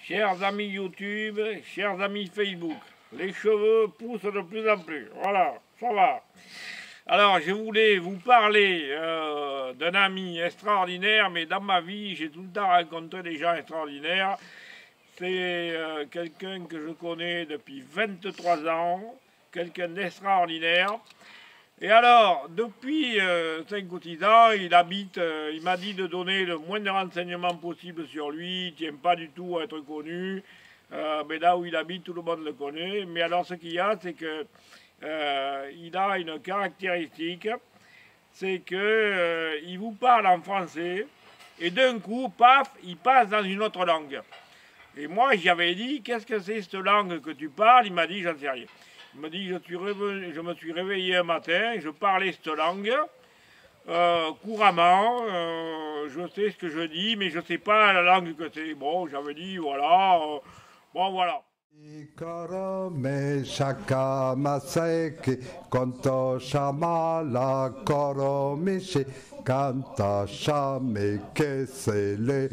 Chers amis YouTube, chers amis Facebook, les cheveux poussent de plus en plus. Voilà, ça va. Alors, je voulais vous parler d'un ami extraordinaire, mais dans ma vie, j'ai tout le temps rencontré des gens extraordinaires. C'est quelqu'un que je connais depuis 23 ans, quelqu'un d'extraordinaire. Et alors, depuis 5 ou 6 ans, il m'a dit de donner le moins de renseignements possible sur lui, il ne tient pas du tout à être connu, mais là où il habite, tout le monde le connaît. Mais alors, ce qu'il y a, c'est que il a une caractéristique, c'est que il vous parle en français, et d'un coup, paf, il passe dans une autre langue. Et moi, j'avais dit, qu'est-ce que c'est cette langue que tu parles? Il m'a dit, j'en sais rien. Il m'a dit, je me suis réveillé un matin, je parlais cette langue couramment, je sais ce que je dis, mais je ne sais pas la langue que c'est. Bon, j'avais dit, voilà, bon, voilà. Korome shaka maseki konto shamala koromishi kanta shame kesele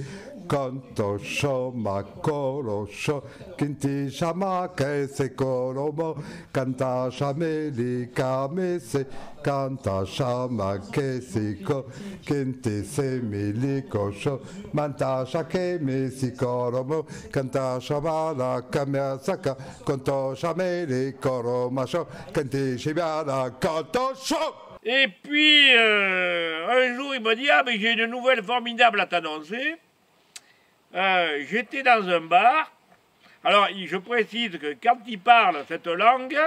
konto shoma koro sho kinti shama kese koromo kanta shame li kamese kanta shama kesiko kinti semili kosho manta shake mesi koromo kanta shama la kamya Saka, kanto shamele koro macho, kanti shibiara kanto sho. Et puis, un jour, il m'a dit, ah, mais j'ai une nouvelle formidable à t'annoncer. J'étais dans un bar. Alors, je précise que quand il parle cette langue,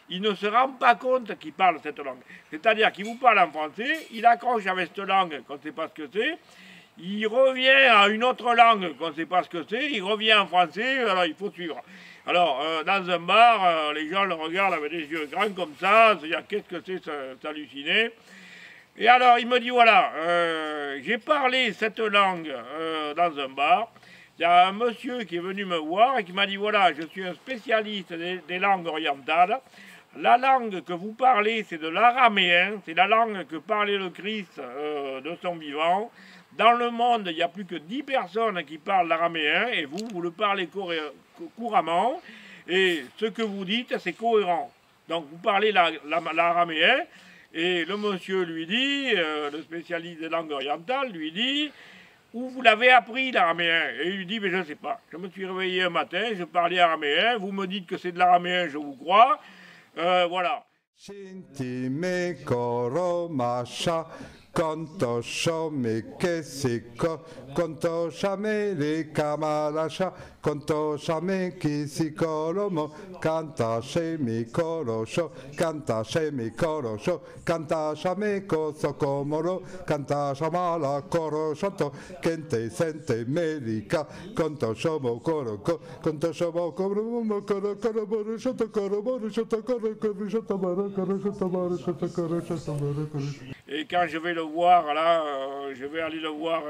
il ne se rend pas compte qu'il parle cette langue. C'est-à-dire qu'il vous parle en français, il accroche avec cette langue qu'on ne sait pas ce que c'est, il revient à une autre langue qu'on ne sait pas ce que c'est, il revient en français, alors il faut suivre. Alors, dans un bar, les gens le regardent avec des yeux grands comme ça, c'est-à-dire qu'est-ce que c'est s'halluciner. Et alors, il me dit, voilà, j'ai parlé cette langue dans un bar. Il y a un monsieur qui est venu me voir et qui m'a dit, voilà, je suis un spécialiste des langues orientales. La langue que vous parlez, c'est de l'araméen, c'est la langue que parlait le Christ de son vivant. Dans le monde, il n'y a plus que 10 personnes qui parlent l'araméen, et vous le parlez couramment, et ce que vous dites, c'est cohérent. Donc vous parlez l'araméen, et le monsieur lui dit, le spécialiste des langues orientales, lui dit, où vous l'avez appris l'araméen? Et il lui dit, mais je ne sais pas. Je me suis réveillé un matin, je parlais araméen, vous me dites que c'est de l'araméen, je vous crois. Voilà. Shinti me koro masha konto shome kesiko konto shame le kamarasha konto shame kisikoro mo kanta shemi koro sho kanta shemi koro sho kanta shame koso komoro kanta shamala koro shoto kente sente merika konto shomo koro ko konto shomo koro mo koro koro moru shoto koro moru shoto koro koro shoto moru koro shoto moru shoto koro shoto moru koro. Et quand je vais le voir, là, je vais aller le voir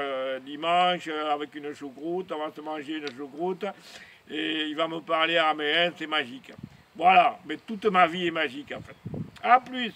dimanche avec une choucroute, on va se manger une choucroute, et il va me parler araméen, c'est magique. Voilà, mais toute ma vie est magique en fait. A plus.